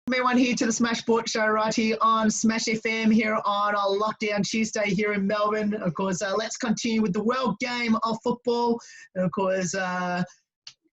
Everyone here to the Smash Sport Show right here on Smash FM here on a lockdown Tuesday here in Melbourne. Of course, let's continue with the world game of football. And of course,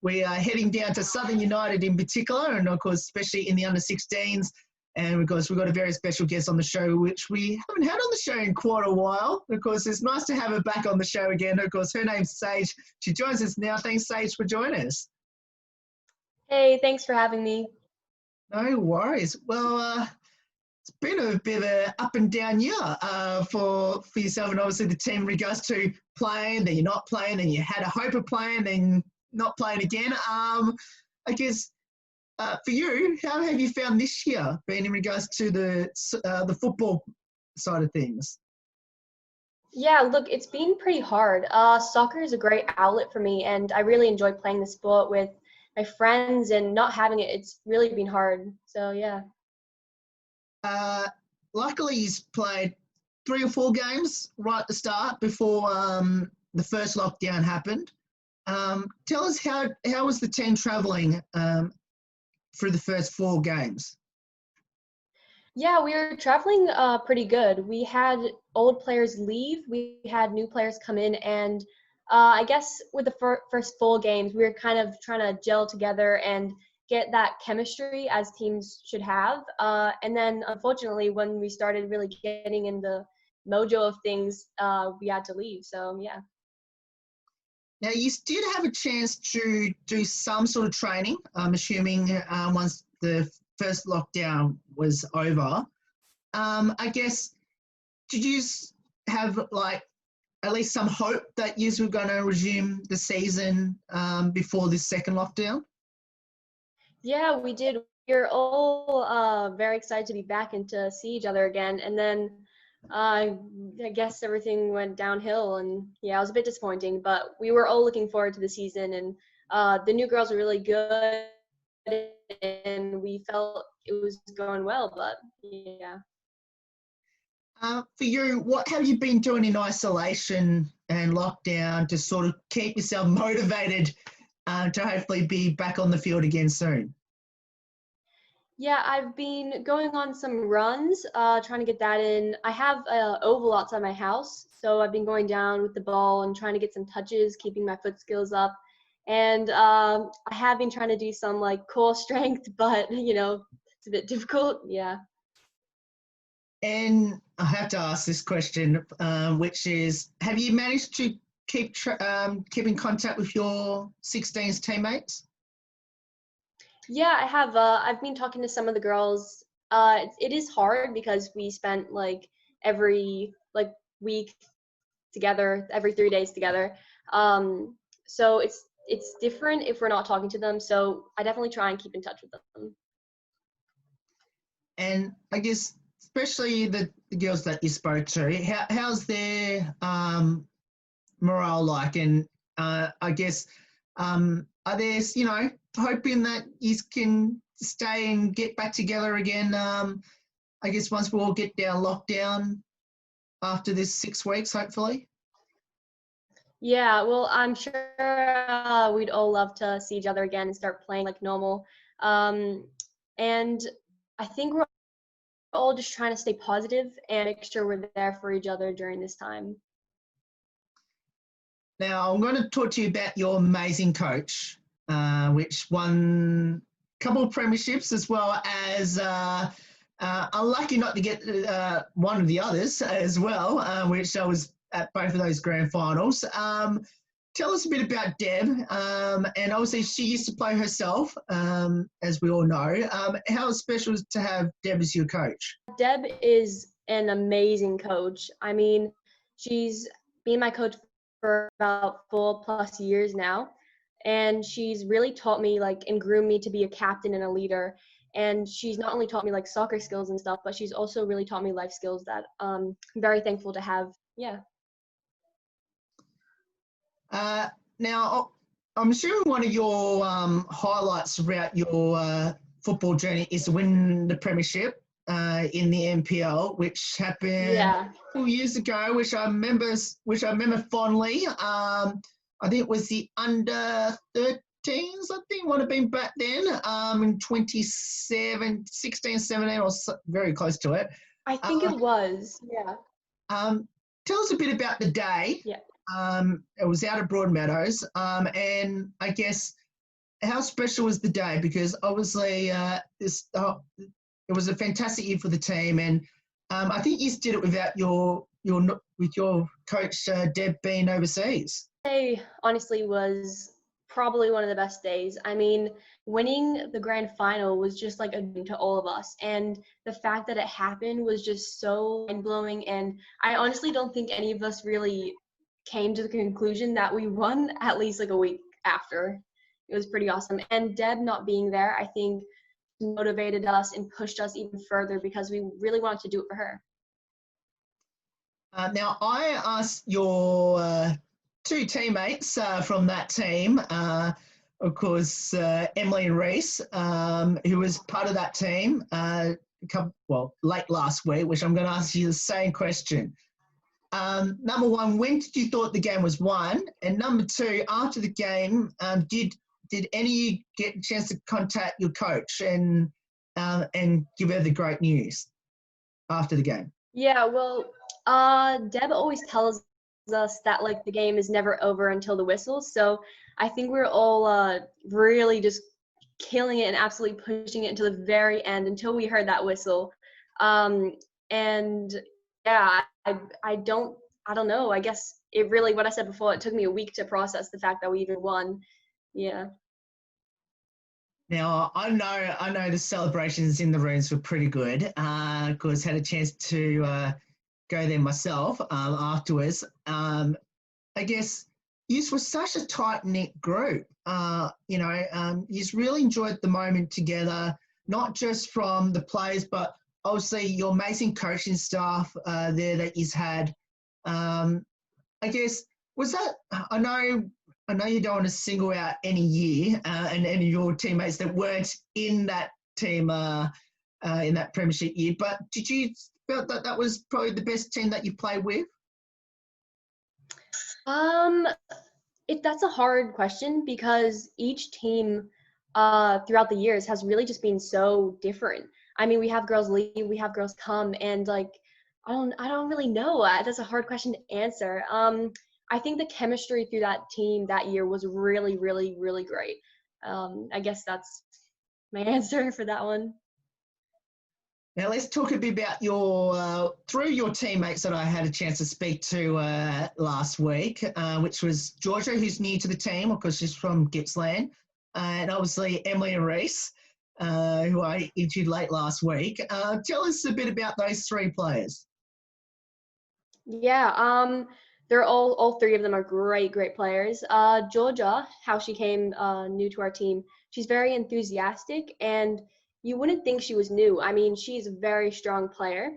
we are heading down to Southern United in particular, and of course, especially in the under-16s. And of course, we've got a very special guest on the show, which we haven't had on the show in quite a while. Of course, it's nice to have her back on the show again. Of course, her name's Sage. She joins us now. Thanks, Sage, for joining us. Hey, thanks for having me. No worries. Well, it's been a bit of an up and down year for yourself and obviously the team in regards to playing, then you're not playing, then you had a hope of playing, then not playing again. I guess for you, how have you found this year been in regards to the football side of things? Yeah, look, it's been pretty hard. Soccer is a great outlet for me, and I really enjoy playing the sport with my friends, and not having it, it's really been hard. So, yeah. Luckily, he's played 3 or 4 games right at the start before the first lockdown happened. Tell us how was the team travelling through the first 4 games? Yeah, we were traveling pretty good. We had old players leave. We had new players come in, and I guess with the first full games, we were kind of trying to gel together and get that chemistry as teams should have. And then, unfortunately, when we started really getting in the mojo of things, we had to leave. So, yeah. Now, you did have a chance to do some sort of training, I'm assuming, once the first lockdown was over. I guess, did you have, at least some hope that you were going to resume the season before this second lockdown? Yeah, we did. We were all very excited to be back and to see each other again. And then I guess everything went downhill. And yeah, it was a bit disappointing. But we were all looking forward to the season. And the new girls were really good. And we felt it was going well. But yeah. For you, what have you been doing in isolation and lockdown to sort of keep yourself motivated to hopefully be back on the field again soon? Yeah, I've been going on some runs, trying to get that in. I have an oval outside my house, so I've been going down with the ball and trying to get some touches, keeping my foot skills up. And I have been trying to do some core strength, but it's a bit difficult. Yeah. And I have to ask this question, which is, have you managed to keep in contact with your 16s teammates? Yeah, I have. I've been talking to some of the girls. It is hard because we spent every week together, every 3 days together. So it's different if we're not talking to them. So I definitely try and keep in touch with them. And I guess, especially the girls that you spoke to, how's their morale like? And I guess, are they, hoping that you can stay and get back together again, I guess, once we all get down lockdown after this 6 weeks, hopefully? Yeah, well, I'm sure we'd all love to see each other again and start playing like normal. And I think we're all just trying to stay positive and make sure we're there for each other during this time. Now, I'm going to talk to you about your amazing coach, which won a couple of premierships, as well as unlucky not to get one of the others as well, which I was at both of those grand finals. Tell us a bit about Deb, and obviously she used to play herself, as we all know. How special is it to have Deb as your coach? Deb is an amazing coach. I mean, she's been my coach for about 4+ years now, and she's really taught me and groomed me to be a captain and a leader. And she's not only taught me soccer skills and stuff, but she's also really taught me life skills that I'm very thankful to have. Yeah. Now, I'm assuming one of your highlights throughout your football journey is to win the premiership in the NPL, which happened a few years ago, which I remember fondly. I think it was the under I think would have been back then, in 16, 17, or very close to it. I think it was. Yeah. Tell us a bit about the day. Yeah. It was out at Broadmeadows, and I guess how special was the day? Because obviously it was a fantastic year for the team, and I think you did it without with your coach Deb being overseas. Day honestly was probably one of the best days. I mean, winning the grand final was just like a dream to all of us, and the fact that it happened was just so mind-blowing. And I honestly don't think any of us really came to the conclusion that we won at least like a week after. It was pretty awesome. And Deb not being there, I think, motivated us and pushed us even further because we really wanted to do it for her. Now, I asked your two teammates from that team, of course, Emily and Reese, who was part of that team, late last week, which I'm going to ask you the same question. Number one, when did you thought the game was won? And number two, after the game, did any of you get a chance to contact your coach and give her the great news after the game? Yeah, well, Deb always tells us that like the game is never over until the whistle. So I think we're all really just killing it and absolutely pushing it until the very end until we heard that whistle. And yeah, I don't know. I guess it really, what I said before, it took me a week to process the fact that we even won. Yeah. Now, I know the celebrations in the rooms were pretty good. Of course, had a chance to go there myself afterwards. I guess you were such a tight-knit group. You really enjoyed the moment together, not just from the players, but obviously your amazing coaching staff there that you've had. I guess, was that, I know you don't want to single out any year and any of your teammates that weren't in that team in that premiership year, but did you feel that that was probably the best team that you played with? That's a hard question because each team throughout the years has really just been so different. I mean, we have girls leave, we have girls come, and like I don't really know. That's a hard question to answer. I think the chemistry through that team that year was really, really, really great. I guess that's my answer for that one. Now let's talk a bit about your through your teammates that I had a chance to speak to last week, which was Georgia, who's new to the team, of course she's from Gippsland, and obviously Emily and Reese, who I interviewed late last week. Tell us a bit about those three players. Yeah, they're all three of them are great players. Georgia, how she came new to our team, she's very enthusiastic, and you wouldn't think she was new. I mean, she's a very strong player.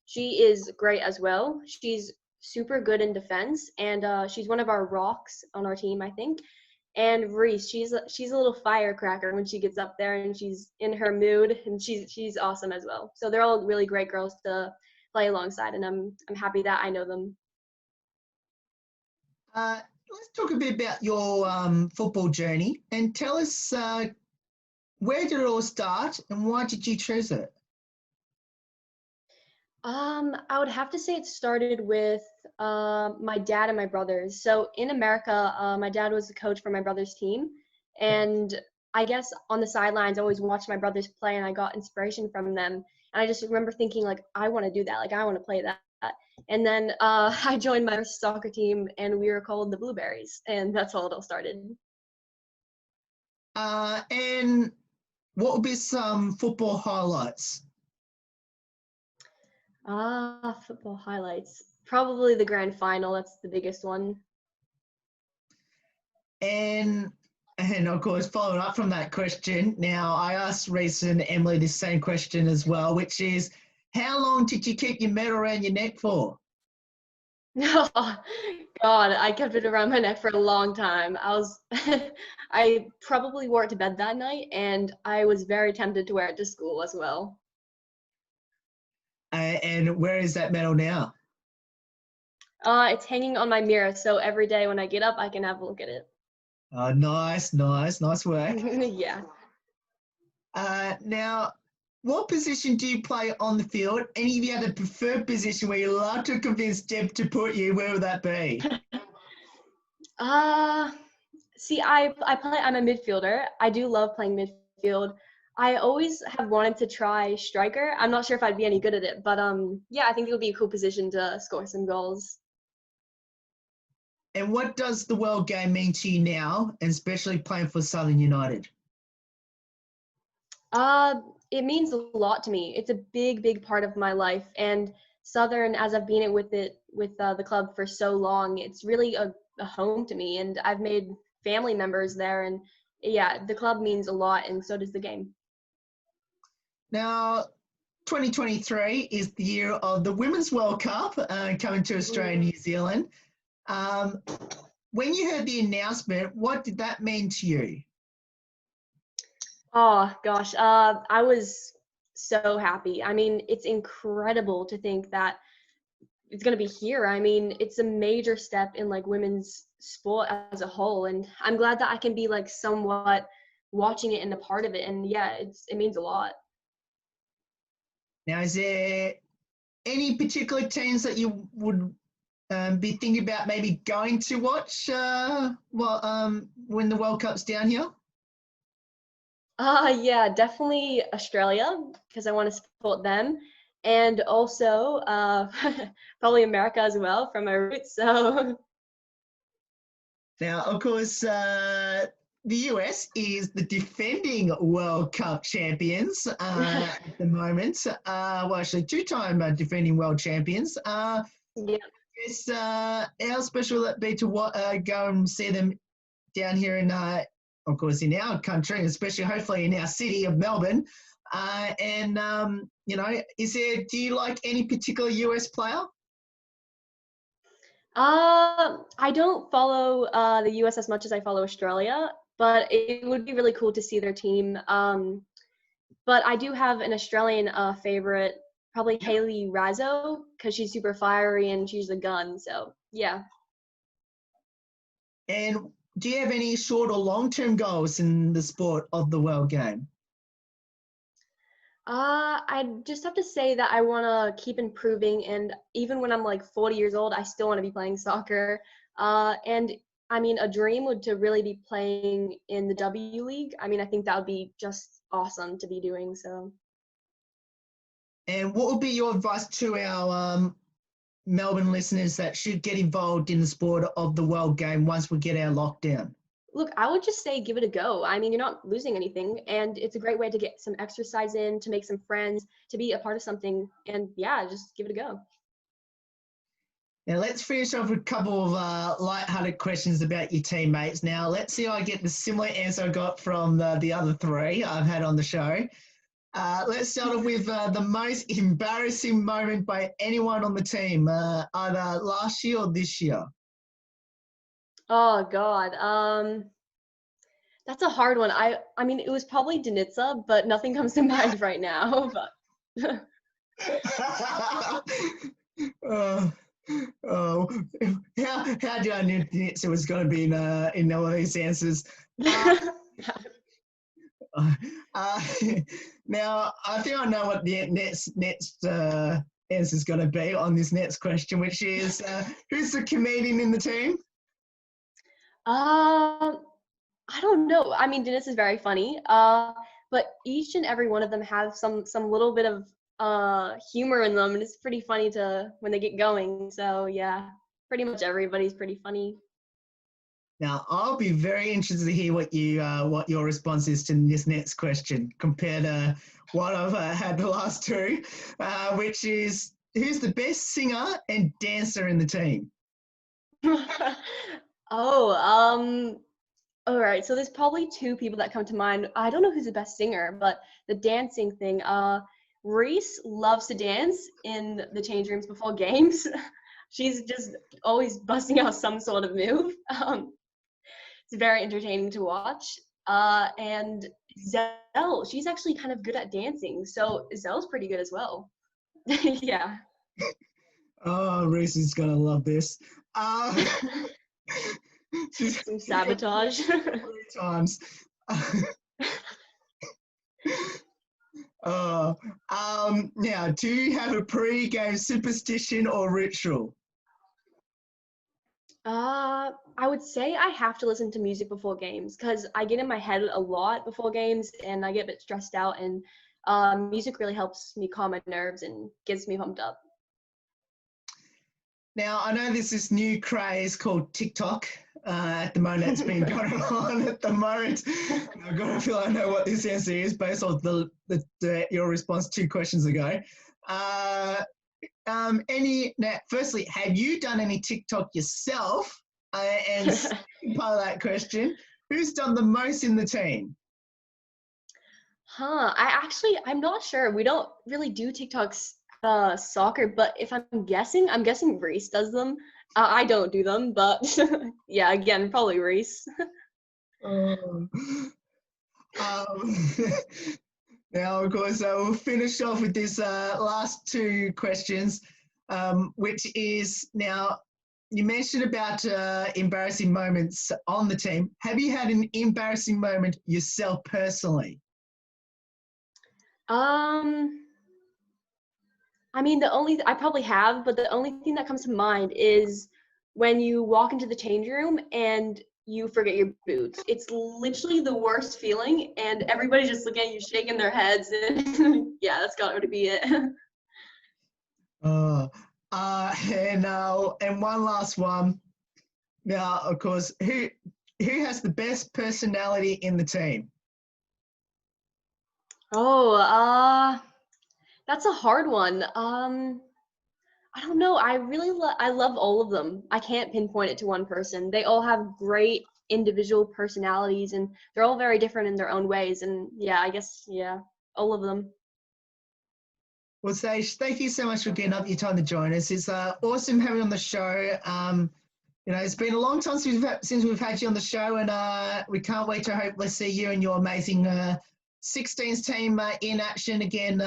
She is great as well. She's super good in defense, and she's one of our rocks on our team, I think. And Reese, she's a little firecracker when she gets up there and she's in her mood, and she's awesome as well. So they're all really great girls to play alongside, and I'm happy that I know them. Let's talk a bit about your football journey and tell us where did it all start and why did you choose it? I would have to say it started with my dad and my brothers. So in America, my dad was the coach for my brother's team, and I guess on the sidelines, I always watched my brothers play, and I got inspiration from them. And I just remember thinking, like, I want to do that. Like, I want to play that. And then I joined my soccer team, and we were called the Blueberries, and that's how it all started. And what would be some football highlights? Football highlights. Probably the grand final. That's the biggest one. And of course, following up from that question, now I asked Reese and Emily the same question as well, which is, how long did you keep your medal around your neck for? Oh, God, I kept it around my neck for a long time. I probably wore it to bed that night, and I was very tempted to wear it to school as well. And where is that medal now? It's hanging on my mirror, so every day when I get up, I can have a look at it. Oh, nice work. Yeah. Now, what position do you play on the field? And if you had a preferred position where you love to convince Deb to put you, where would that be? Uh, See, I play. I'm a midfielder. I do love playing midfield. I always have wanted to try striker. I'm not sure if I'd be any good at it, but yeah, I think it would be a cool position to score some goals. And what does the world game mean to you now, and especially playing for Southern United? Uh, it means a lot to me. It's a big part of my life, and Southern, as I've been with the club for so long, it's really a home to me, and I've made family members there, and yeah, the club means a lot, and so does the game. Now, 2023 is the year of the Women's World Cup coming to Australia and New Zealand. Um, when you heard the announcement, what did that mean to you? Oh gosh, I was so happy. I mean, it's incredible to think that it's going to be here. I mean, it's a major step in like women's sport as a whole, and I'm glad that I can be like somewhat watching it and a part of it. And yeah, it means a lot. Now, is there any particular teams that you would be thinking about maybe going to watch when the World Cup's down here? Yeah, definitely Australia because I want to support them, and also probably America as well from my roots. So Now, of course, the US is the defending World Cup champions at the moment. Well, actually, two-time defending world champions. yeah. Yes, how special will that be to go and see them down here in, of course, in our country, and especially hopefully in our city of Melbourne. Do you like any particular US player? I don't follow the US as much as I follow Australia, but it would be really cool to see their team. But I do have an Australian favorite, probably Hayley Raso, because she's super fiery and she's a gun. So yeah. And do you have any short or long-term goals in the sport of the world game? I just have to say that I want to keep improving, and even when I'm like 40 years old, I still want to be playing soccer. And I mean, a dream would to really be playing in the W League. I mean, I think that would be just awesome to be doing. So. And what would be your advice to our Melbourne listeners that should get involved in the sport of the world game once we get our lockdown? Look, I would just say give it a go. I mean, you're not losing anything, and it's a great way to get some exercise in, to make some friends, to be a part of something, and yeah, just give it a go. Now, let's finish off with a couple of light-hearted questions about your teammates. Now, let's see if I get the similar answer I got from the other three I've had on the show. Let's start off with the most embarrassing moment by anyone on the team, either last year or this year. Oh God, that's a hard one. I mean, it was probably Danitza, but nothing comes to mind right now. But uh, oh, how did I know it was going to be in all of these answers? Uh, now, I think I know what the next answer is going to be on this next question, which is who's the comedian in the team? I don't know. I mean, Dennis is very funny. But each and every one of them have some little bit of humor in them, and it's pretty funny to when they get going. So yeah, pretty much everybody's pretty funny. Now, I'll be very interested to hear what your response is to this next question compared to what I've had the last two, which is who's the best singer and dancer in the team? Oh, all right. So there's probably two people that come to mind. I don't know who's the best singer, but the dancing thing. Reese loves to dance in the change rooms before games. She's just always busting out some sort of move. It's very entertaining to watch. And Zell, she's actually kind of good at dancing, so Zell's pretty good as well. Yeah. Oh, Reese is going to love this. Some sabotage. 3 times. Now, do you have a pre-game superstition or ritual? I would say I have to listen to music before games because I get in my head a lot before games and I get a bit stressed out, and music really helps me calm my nerves and gets me pumped up. Now, I know there's this new craze called TikTok at the moment that's been going on at the moment. I've got to feel I know what this answer is based on your response 2 questions ago. Now, firstly, have you done any TikTok yourself? And second part of that question, who's done the most in the team? I'm not sure. We don't really do TikToks soccer, but if I'm guessing Reese does them. I don't do them, but yeah, again, probably Reese. Now, of course, we'll finish off with this last 2 questions, which is now, you mentioned about embarrassing moments on the team. Have you had an embarrassing moment yourself personally? I mean, I probably have, but the only thing that comes to mind is when you walk into the change room and you forget your boots. It's literally the worst feeling, and everybody's just looking at you, shaking their heads, and yeah, that's got to be it. And one last one. Now, of course, who has the best personality in the team? That's a hard one. I don't know. I love all of them. I can't pinpoint it to one person. They all have great individual personalities, and they're all very different in their own ways. And yeah, I guess, yeah, all of them. Well, Sage, thank you so much for getting up your time to join us. It's awesome having you on the show. It's been a long time since we've had you on the show, and we can't wait to hopefully see you and your amazing 16s team in action again.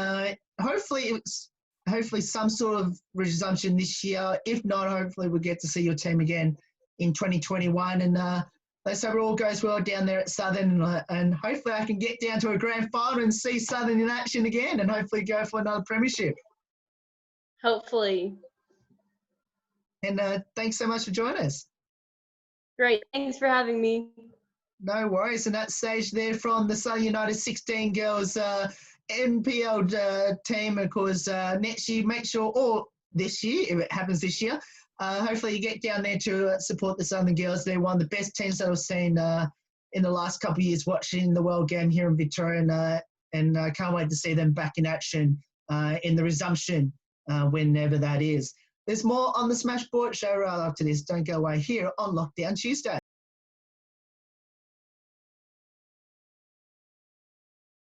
Hopefully some sort of resumption this year. If not, hopefully we'll get to see your team again in 2021. And let's hope it all goes well down there at Southern. And hopefully I can get down to a grand final and see Southern in action again, and hopefully go for another premiership. Hopefully. And thanks so much for joining us. Great. Thanks for having me. No worries. And that's Sage there from the Southern United 16 girls NPL team. Of course, next year, make sure, or this year, if it happens this year, hopefully you get down there to support the Southern girls. They're one of the best teams that I've seen in the last couple of years watching the World Game here in Victoria, and I can't wait to see them back in action in the resumption whenever that is. There's more on the Smash Sport show right after this. Don't go away here on Lockdown Tuesday.